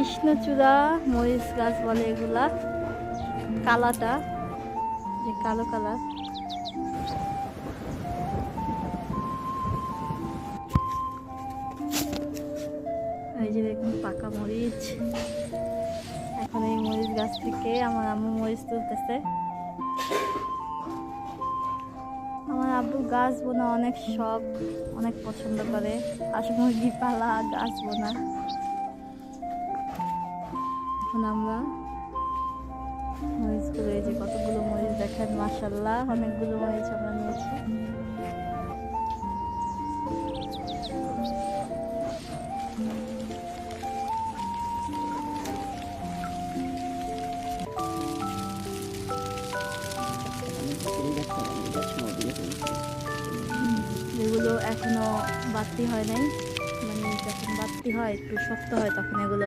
কৃষ্ণচূড়া মরিচ গাছ বলে এগুলা, কালাটা যে কালো কালার। এই যে দেখুন পাকা মরিচ। এখন এই মরিচ গাছ থেকে আমার আম্মু মরিচ তুলতেছে। আমার আব্বু গাছ বোনা অনেক শখ, অনেক পছন্দ করে, হাঁস মুরগি পালা, গাছ বোনা। এখন আমরা মরিচগুলো, এই যে কতগুলো মরিচ দেখেন, মাশাআল্লাহ অনেকগুলো মরিচ আমরা নিয়েছি। যেগুলো এখনো বাড়তি হয় নাই, মানে যখন বাড়তি হয় একটু শক্ত হয় তখন এগুলো